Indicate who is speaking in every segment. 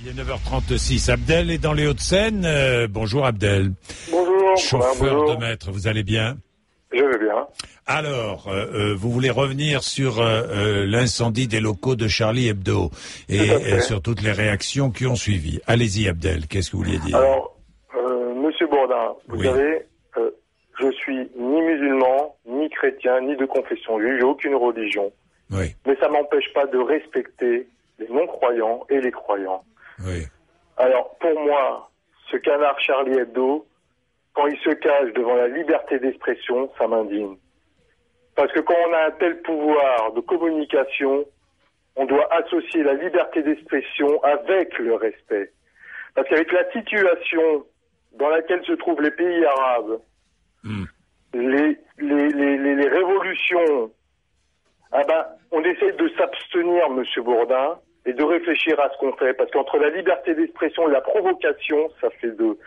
Speaker 1: Il est 9h36. Abdel est dans les Hauts-de-Seine. Bonjour Abdel.
Speaker 2: Bonjour.
Speaker 1: Chauffeur de maître, vous allez bien?
Speaker 2: Je vais bien.
Speaker 1: Alors, vous voulez revenir sur l'incendie des locaux de Charlie Hebdo et sur toutes les réactions qui ont suivi. Allez-y Abdel, qu'est-ce que vous vouliez dire?
Speaker 2: Alors, Monsieur Bourdin, vous
Speaker 1: Oui.
Speaker 2: savez, je suis ni musulman, ni chrétien, ni de confession juive, j'ai aucune religion.
Speaker 1: Oui,
Speaker 2: Mais ça m'empêche pas de respecter les non-croyants et les croyants.
Speaker 1: oui.
Speaker 2: Alors, pour moi, ce canard Charlie Hebdo, quand il se cache devant la liberté d'expression, ça m'indigne. Parce que quand on a un tel pouvoir de communication, on doit associer la liberté d'expression avec le respect. Parce qu'avec la situation dans laquelle se trouvent les pays arabes, les révolutions, on essaie de s'abstenir, Monsieur Bourdin, et de réfléchir à ce qu'on fait. Parce qu'entre la liberté d'expression et la provocation, ça fait deux.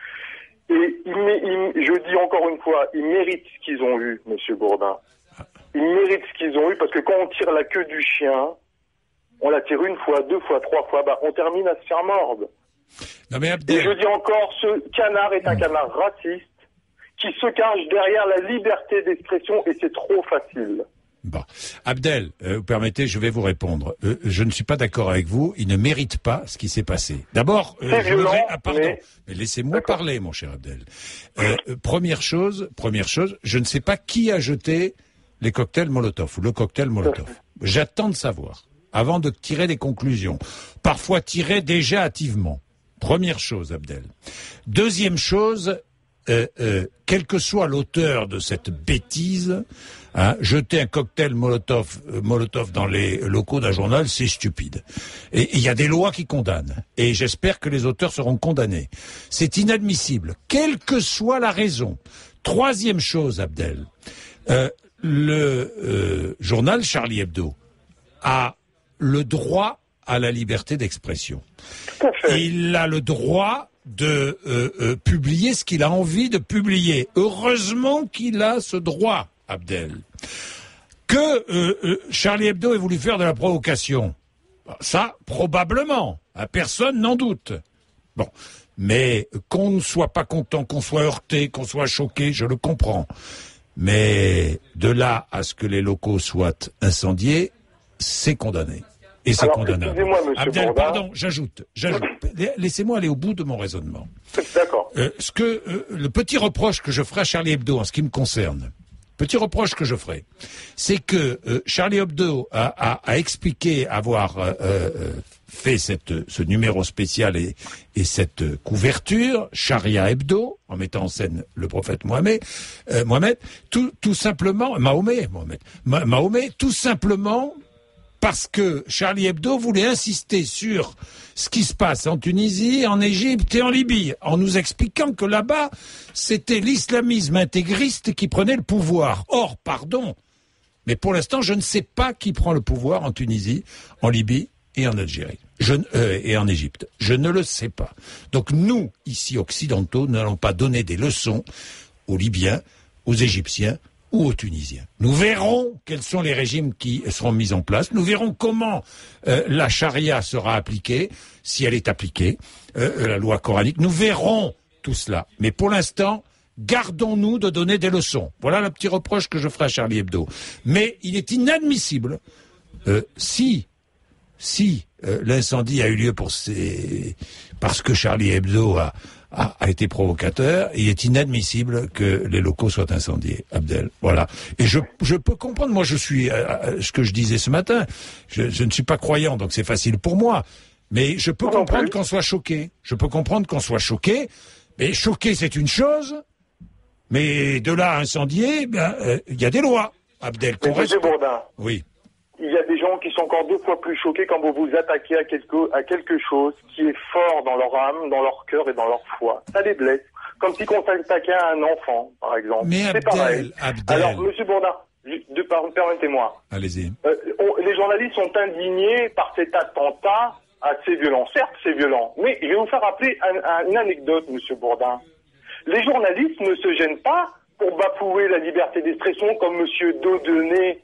Speaker 2: Et je dis encore une fois, ils méritent ce qu'ils ont eu, Monsieur Bourdin. Ils méritent ce qu'ils ont eu, parce que quand on tire la queue du chien, on la tire une fois, deux fois, trois fois, on termine à se faire mordre.
Speaker 1: Non mais Abdel...
Speaker 2: Et je dis encore, ce canard est un canard raciste qui se cache derrière la liberté d'expression et c'est trop facile.
Speaker 1: Bon. Abdel, vous permettez, je vais vous répondre. Je ne suis pas d'accord avec vous, il ne mérite pas ce qui s'est passé. D'abord,
Speaker 2: c'est violent,
Speaker 1: pardon, mais laissez-moi parler, mon cher Abdel. Première chose, je ne sais pas qui a jeté les cocktails Molotov ou le cocktail Molotov. J'attends de savoir, avant de tirer des conclusions. Parfois tirées déjà hâtivement. Première chose, Abdel. Deuxième chose, quel que soit l'auteur de cette bêtise, jeter un cocktail Molotov dans les locaux d'un journal, c'est stupide. Et il y a des lois qui condamnent. Et j'espère que les auteurs seront condamnés. C'est inadmissible, quelle que soit la raison. Troisième chose, Abdel. Le journal Charlie Hebdo a le droit à la liberté d'expression. Il a le droit de publier ce qu'il a envie de publier. Heureusement qu'il a ce droit, Abdel. Que Charlie Hebdo ait voulu faire de la provocation, ça, probablement, personne n'en doute. Bon, mais qu'on ne soit pas content, qu'on soit heurté, qu'on soit choqué, je le comprends. Mais de là à ce que les locaux soient incendiés, c'est condamné. Et c'est condamnable. Abdel,
Speaker 2: Bourdin.
Speaker 1: pardon, j'ajoute. Laissez-moi aller au bout de mon raisonnement.
Speaker 2: D'accord.
Speaker 1: Le petit reproche que je ferai à Charlie Hebdo en ce qui me concerne, c'est que Charlie Hebdo a expliqué avoir fait ce numéro spécial et cette couverture, Sharia Hebdo, en mettant en scène le prophète Mahomet, tout simplement, Mahomet, tout simplement parce que Charlie Hebdo voulait insister sur ce qui se passe en Tunisie, en Égypte et en Libye, en nous expliquant que là-bas, c'était l'islamisme intégriste qui prenait le pouvoir. Or, pardon, mais pour l'instant, je ne sais pas qui prend le pouvoir en Tunisie, en Libye et en Algérie, et en Égypte. Je ne le sais pas. Donc nous, ici occidentaux, n'allons pas donner des leçons aux Libyens, aux Égyptiens, ou aux Tunisiens. Nous verrons quels sont les régimes qui seront mis en place. Nous verrons comment la charia sera appliquée, si elle est appliquée, la loi coranique. Nous verrons tout cela. Mais pour l'instant, gardons-nous de donner des leçons. Voilà le petit reproche que je ferai à Charlie Hebdo. Mais il est inadmissible, si l'incendie a eu lieu parce que Charlie Hebdo a été provocateur, il est inadmissible que les locaux soient incendiés, Abdel. Voilà. Et je peux comprendre, moi je suis, ce que je disais ce matin, je ne suis pas croyant, donc c'est facile pour moi, mais je peux comprendre qu'on soit choqué. Mais choqué c'est une chose, mais de là à incendier, il y a des lois, Abdel.
Speaker 2: Monsieur Bourdin.
Speaker 1: Oui.
Speaker 2: Il y a des gens qui sont encore deux fois plus choqués quand vous vous attaquez à quelque chose qui est fort dans leur âme, dans leur cœur et dans leur foi. Ça les blesse. Comme si on s'attaquait à un enfant, par exemple.
Speaker 1: Mais
Speaker 2: c'est pareil.
Speaker 1: Abdel.
Speaker 2: Alors, Monsieur Bourdin, permettez-moi.
Speaker 1: Allez-y.
Speaker 2: Les journalistes sont indignés par cet attentat assez violent. Certes, c'est violent. Mais je vais vous faire rappeler une anecdote, Monsieur Bourdin. Les journalistes ne se gênent pas pour bafouer la liberté d'expression comme Monsieur Daudenet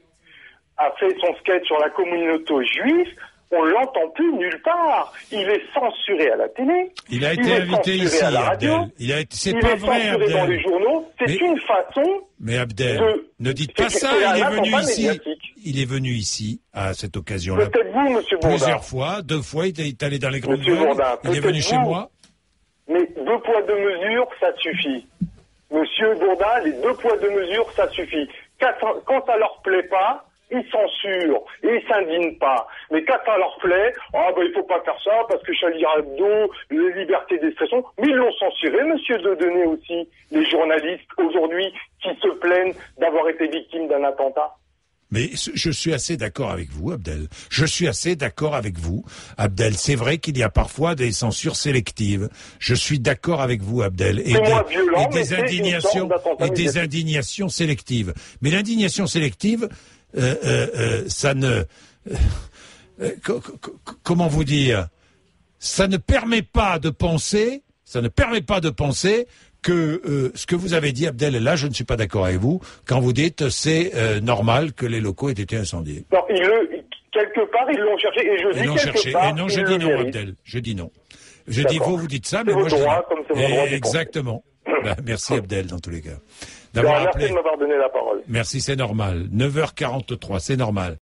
Speaker 2: a fait son sketch sur la communauté juive On l'entend plus nulle part. Il est censuré à la télé.
Speaker 1: Il a été invité ici,
Speaker 2: à la radio.
Speaker 1: Abdel. C'est
Speaker 2: il
Speaker 1: pas
Speaker 2: est
Speaker 1: vrai,
Speaker 2: censuré
Speaker 1: Abdel.
Speaker 2: dans les journaux. C'est une façon.
Speaker 1: Mais Abdel, ne dites pas ça.
Speaker 2: c'est
Speaker 1: Il
Speaker 2: un
Speaker 1: est venu
Speaker 2: attentat
Speaker 1: ici.
Speaker 2: médiatique.
Speaker 1: Il est venu ici à cette occasion-là.
Speaker 2: Peut-être vous, Monsieur Bourdin.
Speaker 1: Plusieurs fois, 2 fois, il est allé dans les grandes
Speaker 2: Monsieur
Speaker 1: gueules.
Speaker 2: Bourdin,
Speaker 1: Il est venu chez moi.
Speaker 2: Mais 2 poids 2 mesures, ça suffit. Monsieur Bourdin, les 2 poids 2 mesures, ça suffit. Quand ça leur plaît pas, ils censurent et ils s'indignent pas. Mais quand ça leur plaît, il faut pas faire ça parce que Charlie Hebdo, les libertés d'expression, mais ils l'ont censuré, Monsieur Dedenay aussi, les journalistes aujourd'hui qui se plaignent d'avoir été victimes d'un attentat.
Speaker 1: Mais je suis assez d'accord avec vous, Abdel. Je suis assez d'accord avec vous, Abdel. C'est vrai qu'il y a parfois des censures sélectives. Je suis d'accord avec vous, Abdel. Et des indignations sélectives. Mais l'indignation sélective, ça ne... comment vous dire? Ça ne permet pas de penser que ce que vous avez dit, Abdel, et là je ne suis pas d'accord avec vous, quand vous dites c'est normal que les locaux aient été incendiés.
Speaker 2: Non, quelque part ils l'ont cherché, et je dis quelque part...
Speaker 1: Et non, je dis non, Abdel, je dis non. Je dis vous dites ça, mais moi je dis non. Exactement. Merci Abdel, dans tous les cas.
Speaker 2: Merci de m'avoir donné la parole.
Speaker 1: Merci, c'est normal. 9h43, c'est normal.